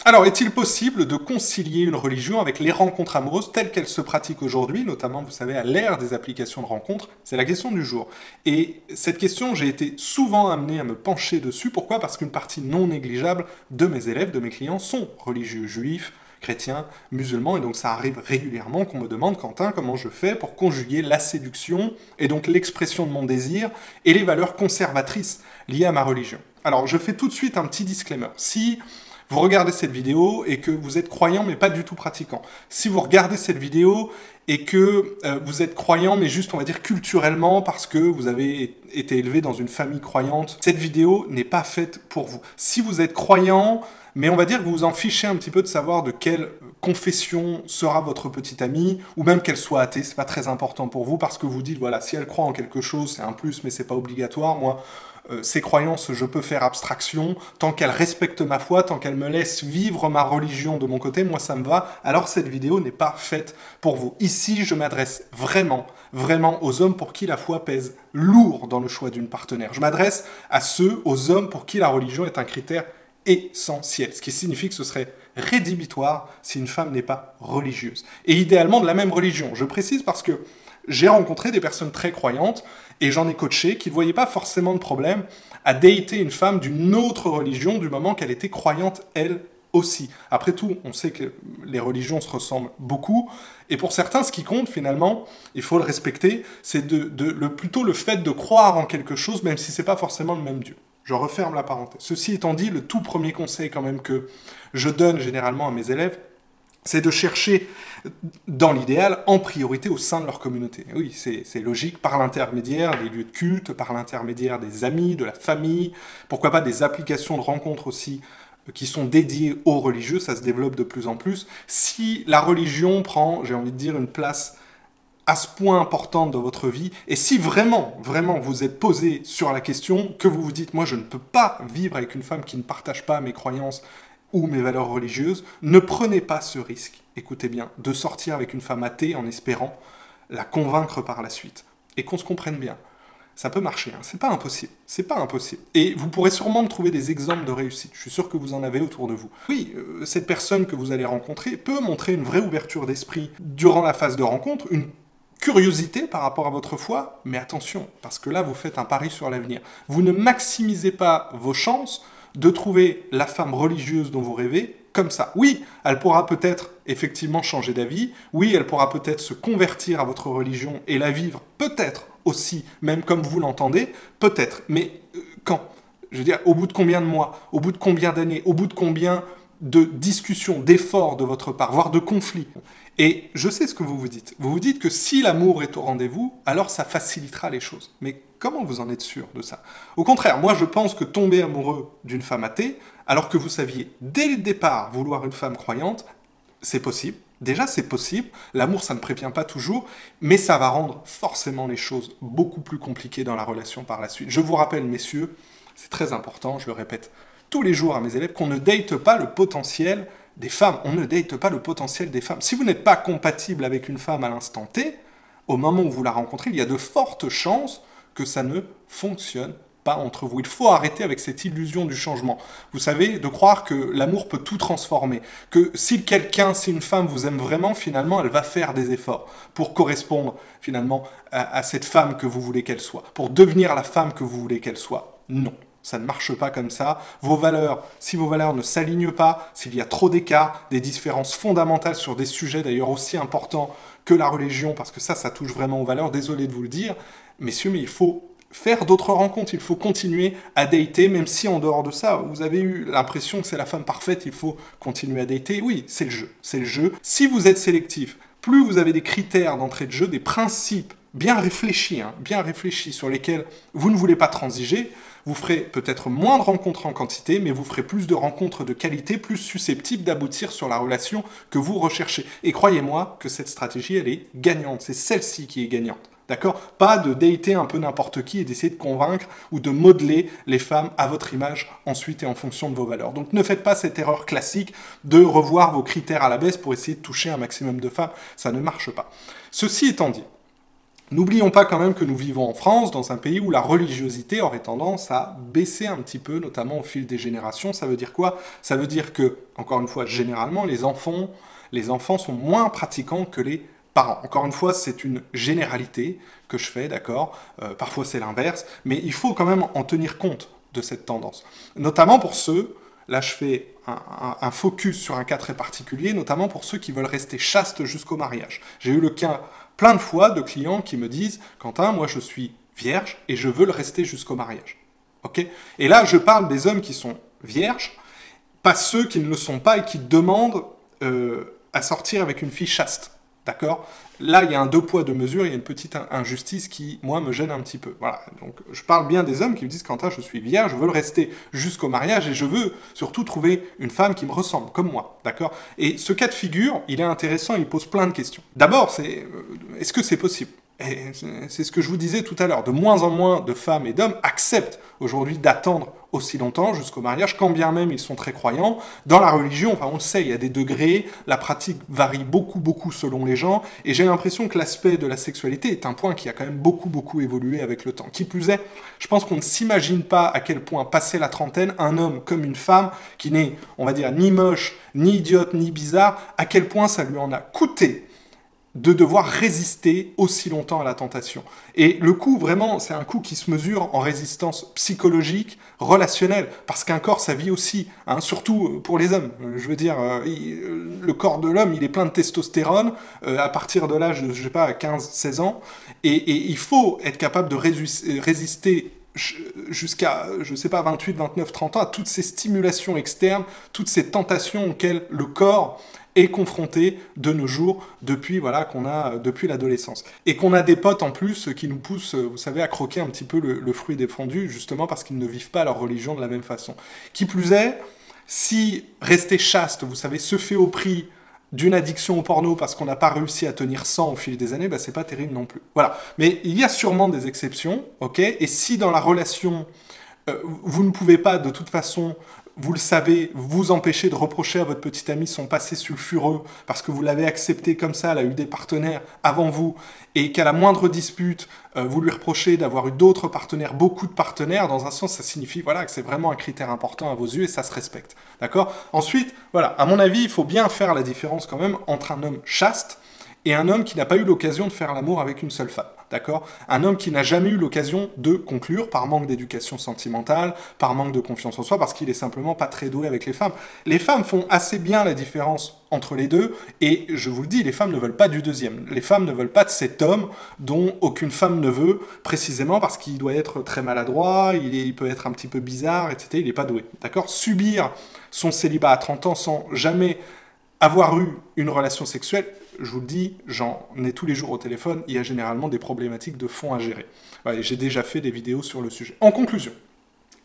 Alors, est-il possible de concilier une religion avec les rencontres amoureuses telles qu'elles se pratiquent aujourd'hui, notamment, vous savez, à l'ère des applications de rencontres? C'est la question du jour. Et cette question, j'ai été souvent amené à me pencher dessus. Pourquoi? Parce qu'une partie non négligeable de mes élèves, de mes clients, sont religieux juifs, chrétiens, musulmans, et donc ça arrive régulièrement qu'on me demande, Quentin, comment je fais pour conjuguer la séduction, et donc l'expression de mon désir, et les valeurs conservatrices liées à ma religion. Alors, je fais tout de suite un petit disclaimer. Si vous regardez cette vidéo et que vous êtes croyant mais pas du tout pratiquant. Si vous regardez cette vidéo et que vous êtes croyant mais juste on va dire culturellement parce que vous avez été élevé dans une famille croyante, cette vidéo n'est pas faite pour vous. Si vous êtes croyant, mais on va dire que vous vous en fichez un petit peu de savoir de quelle confession sera votre petite amie, ou même qu'elle soit athée, c'est pas très important pour vous parce que vous dites voilà, si elle croit en quelque chose, c'est un plus mais c'est pas obligatoire. Moi, ces croyances, je peux faire abstraction, tant qu'elle respecte ma foi, tant qu'elle me laisse vivre ma religion de mon côté, moi ça me va, alors cette vidéo n'est pas faite pour vous. Ici, je m'adresse vraiment aux hommes pour qui la foi pèse lourd dans le choix d'une partenaire. Je m'adresse aux hommes pour qui la religion est un critère essentiel, ce qui signifie que ce serait rédhibitoire si une femme n'est pas religieuse. Et idéalement de la même religion. Je précise parce que j'ai rencontré des personnes très croyantes et j'en ai coaché qui ne voyaient pas forcément de problème à dater une femme d'une autre religion du moment qu'elle était croyante elle aussi. Après tout, on sait que les religions se ressemblent beaucoup et pour certains, ce qui compte finalement, il faut le respecter, c'est plutôt le fait de croire en quelque chose même si ce n'est pas forcément le même Dieu. Je referme la parenthèse. Ceci étant dit, le tout premier conseil quand même que je donne généralement à mes élèves, c'est de chercher, dans l'idéal, en priorité au sein de leur communauté. Oui, c'est logique, par l'intermédiaire des lieux de culte, par l'intermédiaire des amis, de la famille, pourquoi pas des applications de rencontres aussi qui sont dédiées aux religieux, ça se développe de plus en plus. Si la religion prend, j'ai envie de dire, une place à ce point importante dans votre vie, et si vraiment vous êtes posé sur la question, que vous vous dites, moi je ne peux pas vivre avec une femme qui ne partage pas mes croyances, ou mes valeurs religieuses, ne prenez pas ce risque, écoutez bien, de sortir avec une femme athée en espérant la convaincre par la suite. Et qu'on se comprenne bien. Ça peut marcher, hein. C'est pas impossible. C'est pas impossible. Et vous pourrez sûrement me trouver des exemples de réussite. Je suis sûr que vous en avez autour de vous. Oui, cette personne que vous allez rencontrer peut montrer une vraie ouverture d'esprit durant la phase de rencontre, une curiosité par rapport à votre foi, mais attention, parce que là, vous faites un pari sur l'avenir. Vous ne maximisez pas vos chances de trouver la femme religieuse dont vous rêvez comme ça. Oui, elle pourra peut-être effectivement changer d'avis, oui, elle pourra peut-être se convertir à votre religion et la vivre peut-être aussi, même comme vous l'entendez, peut-être, mais quand? Je veux dire, au bout de combien de mois? Au bout de combien d'années? Au bout de combien de discussions, d'efforts de votre part, voire de conflits? Et je sais ce que vous vous dites. Vous vous dites que si l'amour est au rendez-vous, alors ça facilitera les choses. Mais comment vous en êtes sûr de ça? Au contraire, moi je pense que tomber amoureux d'une femme athée, alors que vous saviez dès le départ vouloir une femme croyante, c'est possible. Déjà c'est possible, l'amour ça ne prévient pas toujours, mais ça va rendre forcément les choses beaucoup plus compliquées dans la relation par la suite. Je vous rappelle messieurs, c'est très important, je le répète tous les jours à mes élèves, qu'on ne date pas le potentiel des femmes. On ne date pas le potentiel des femmes. Si vous n'êtes pas compatible avec une femme à l'instant T, au moment où vous la rencontrez, il y a de fortes chances que ça ne fonctionne pas entre vous. Il faut arrêter avec cette illusion du changement. Vous savez, de croire que l'amour peut tout transformer, que si une femme vous aime vraiment, finalement, elle va faire des efforts pour correspondre finalement à cette femme que vous voulez qu'elle soit, pour devenir la femme que vous voulez qu'elle soit. Non. Ça ne marche pas comme ça. Si vos valeurs ne s'alignent pas, s'il y a trop d'écart, des différences fondamentales sur des sujets d'ailleurs aussi importants que la religion, parce que ça touche vraiment aux valeurs, désolé de vous le dire, messieurs, mais il faut faire d'autres rencontres, il faut continuer à dater, même si en dehors de ça, vous avez eu l'impression que c'est la femme parfaite, il faut continuer à dater. Oui, c'est le jeu. Si vous êtes sélectif, plus vous avez des critères d'entrée de jeu, des principes bien réfléchis sur lesquels vous ne voulez pas transiger, vous ferez peut-être moins de rencontres en quantité, mais vous ferez plus de rencontres de qualité, plus susceptibles d'aboutir sur la relation que vous recherchez. Et croyez-moi que cette stratégie, elle est gagnante. C'est celle-ci qui est gagnante. D'accord? Pas de dater un peu n'importe qui et d'essayer de convaincre ou de modeler les femmes à votre image ensuite et en fonction de vos valeurs. Donc ne faites pas cette erreur classique de revoir vos critères à la baisse pour essayer de toucher un maximum de femmes. Ça ne marche pas. Ceci étant dit, N'oublions pas quand même que nous vivons en France, dans un pays où la religiosité aurait tendance à baisser un petit peu, notamment au fil des générations. Ça veut dire quoi? Ça veut dire que, encore une fois, généralement, les enfants sont moins pratiquants que les parents. Encore une fois, c'est une généralité que je fais, d'accord? Parfois c'est l'inverse, mais il faut quand même en tenir compte de cette tendance. Notamment pour ceux, là je fais un focus sur un cas très particulier, notamment pour ceux qui veulent rester chastes jusqu'au mariage. J'ai eu le cas plein de fois de clients qui me disent « Quentin, moi je suis vierge et je veux le rester jusqu'au mariage. » Ok? Et là, je parle des hommes qui sont vierges, pas ceux qui ne le sont pas et qui demandent à sortir avec une fille chaste. D'accord? Là, il y a un deux poids, deux mesures, il y a une petite injustice qui, moi, me gêne un petit peu. Voilà. Donc, je parle bien des hommes qui me disent « Quentin, je suis vierge, je veux le rester jusqu'au mariage et je veux surtout trouver une femme qui me ressemble, comme moi. » D'accord? Et ce cas de figure, il est intéressant, il pose plein de questions. D'abord, est-ce que c'est possible? Et c'est ce que je vous disais tout à l'heure. De moins en moins de femmes et d'hommes acceptent aujourd'hui d'attendre aussi longtemps jusqu'au mariage, quand bien même ils sont très croyants. Dans la religion, enfin, on le sait, il y a des degrés, la pratique varie beaucoup, beaucoup selon les gens, et j'ai l'impression que l'aspect de la sexualité est un point qui a quand même beaucoup, beaucoup évolué avec le temps. Qui plus est, je pense qu'on ne s'imagine pas à quel point, passé la trentaine, un homme comme une femme, qui n'est, on va dire, ni moche, ni idiote, ni bizarre, à quel point ça lui en a coûté de devoir résister aussi longtemps à la tentation. Et le coût, vraiment, c'est un coût qui se mesure en résistance psychologique, relationnelle, parce qu'un corps, ça vit aussi, hein, surtout pour les hommes. Je veux dire, le corps de l'homme, il est plein de testostérone, à partir de l'âge de, je sais pas, 15-16 ans, et il faut être capable de résister jusqu'à, je sais pas, 28, 29, 30 ans, à toutes ces stimulations externes, toutes ces tentations auxquelles le corps est confronté de nos jours depuis depuis l'adolescence. Et qu'on a des potes en plus qui nous poussent, vous savez, à croquer un petit peu le fruit défendu, justement parce qu'ils ne vivent pas leur religion de la même façon. Qui plus est, si rester chaste, vous savez, se fait au prix d'une addiction au porno parce qu'on n'a pas réussi à tenir 100 au fil des années, bah c'est pas terrible non plus. Voilà. Mais il y a sûrement des exceptions, ok? Et si dans la relation, vous ne pouvez pas de toute façon, vous le savez, vous empêcher de reprocher à votre petit ami son passé sulfureux parce que vous l'avez accepté comme ça, elle a eu des partenaires avant vous, et qu'à la moindre dispute, vous lui reprochez d'avoir eu d'autres partenaires, beaucoup de partenaires, dans un sens, ça signifie voilà, que c'est vraiment un critère important à vos yeux et ça se respecte. D'accord? Ensuite, voilà, à mon avis, il faut bien faire la différence quand même entre un homme chaste et un homme qui n'a pas eu l'occasion de faire l'amour avec une seule femme. D'accord? Un homme qui n'a jamais eu l'occasion de conclure par manque d'éducation sentimentale, par manque de confiance en soi, parce qu'il est simplement pas très doué avec les femmes. Les femmes font assez bien la différence entre les deux, et je vous le dis, les femmes ne veulent pas du deuxième. Les femmes ne veulent pas de cet homme dont aucune femme ne veut, précisément parce qu'il doit être très maladroit, il peut être un petit peu bizarre, etc. Il n'est pas doué. D'accord? Subir son célibat à 30 ans sans jamais avoir eu une relation sexuelle, je vous le dis, j'en ai tous les jours au téléphone, il y a généralement des problématiques de fond à gérer. Ouais, j'ai déjà fait des vidéos sur le sujet. En conclusion,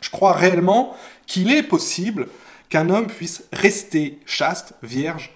je crois réellement qu'il est possible qu'un homme puisse rester chaste, vierge,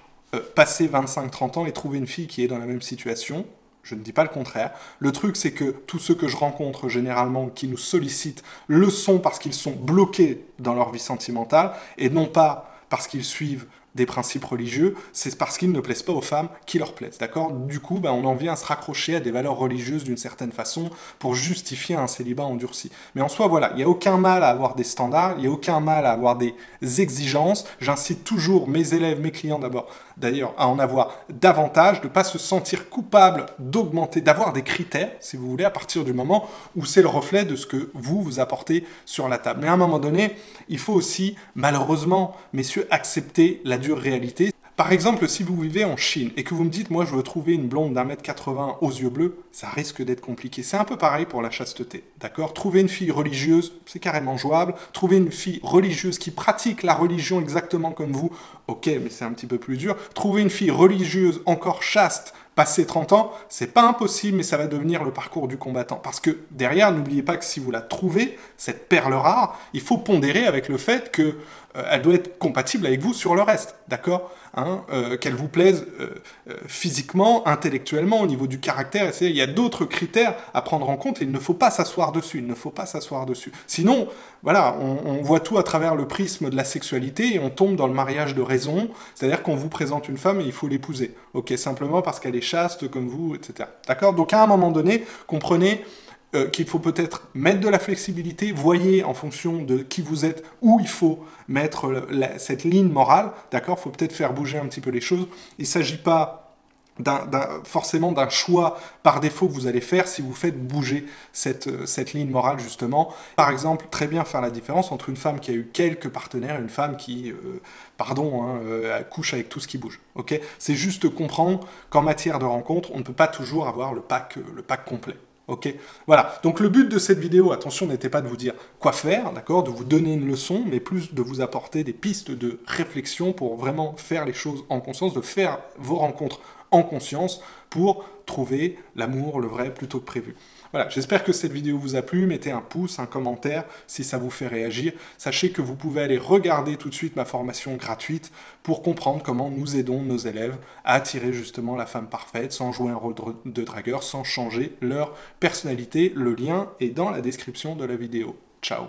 passer 25-30 ans et trouver une fille qui est dans la même situation. Je ne dis pas le contraire. Le truc, c'est que tous ceux que je rencontre généralement qui nous sollicitent le sont parce qu'ils sont bloqués dans leur vie sentimentale et non pas parce qu'ils suivent des principes religieux, c'est parce qu'ils ne plaisent pas aux femmes qui leur plaisent, d'accord? Du coup, on en vient à se raccrocher à des valeurs religieuses d'une certaine façon pour justifier un célibat endurci. Mais en soi, voilà, il n'y a aucun mal à avoir des standards, il n'y a aucun mal à avoir des exigences. J'incite toujours mes élèves, mes clients d'abord, d'ailleurs, à en avoir davantage, de ne pas se sentir coupable d'augmenter, d'avoir des critères, si vous voulez, à partir du moment où c'est le reflet de ce que vous apportez sur la table. Mais à un moment donné, il faut aussi, malheureusement, messieurs, accepter la dure réalité. Par exemple, si vous vivez en Chine et que vous me dites « moi je veux trouver une blonde d'1m80 aux yeux bleus », ça risque d'être compliqué. C'est un peu pareil pour la chasteté, d'accord? Trouver une fille religieuse, c'est carrément jouable. Trouver une fille religieuse qui pratique la religion exactement comme vous, ok, mais c'est un petit peu plus dur. Trouver une fille religieuse encore chaste, passé 30 ans, c'est pas impossible, mais ça va devenir le parcours du combattant. Parce que derrière, n'oubliez pas que si vous la trouvez, cette perle rare, il faut pondérer avec le fait que elle doit être compatible avec vous sur le reste, d'accord, hein, qu'elle vous plaise physiquement, intellectuellement, au niveau du caractère, il y a d'autres critères à prendre en compte et il ne faut pas s'asseoir dessus, il ne faut pas s'asseoir dessus. Sinon, voilà, on voit tout à travers le prisme de la sexualité et on tombe dans le mariage de raison, c'est-à-dire qu'on vous présente une femme et il faut l'épouser, ok, simplement parce qu'elle est chaste comme vous, etc. D'accord? Donc à un moment donné, comprenez qu'il faut peut-être mettre de la flexibilité, voyez en fonction de qui vous êtes, où il faut mettre cette ligne morale, d'accord? Il faut peut-être faire bouger un petit peu les choses. Il ne s'agit pas forcément d'un choix par défaut que vous allez faire si vous faites bouger cette ligne morale, justement. Par exemple, très bien faire la différence entre une femme qui a eu quelques partenaires et une femme qui, couche avec tout ce qui bouge. Okay, c'est juste comprendre qu'en matière de rencontre, on ne peut pas toujours avoir le pack complet. Ok, voilà. Donc le but de cette vidéo, attention, n'était pas de vous dire quoi faire, d'accord, de vous donner une leçon, mais plus de vous apporter des pistes de réflexion pour vraiment faire les choses en conscience, de faire vos rencontres en conscience pour trouver l'amour, le vrai, plutôt que prévu. Voilà, j'espère que cette vidéo vous a plu, mettez un pouce, un commentaire si ça vous fait réagir. Sachez que vous pouvez aller regarder tout de suite ma formation gratuite pour comprendre comment nous aidons nos élèves à attirer justement la femme parfaite sans jouer un rôle de dragueur, sans changer leur personnalité. Le lien est dans la description de la vidéo. Ciao!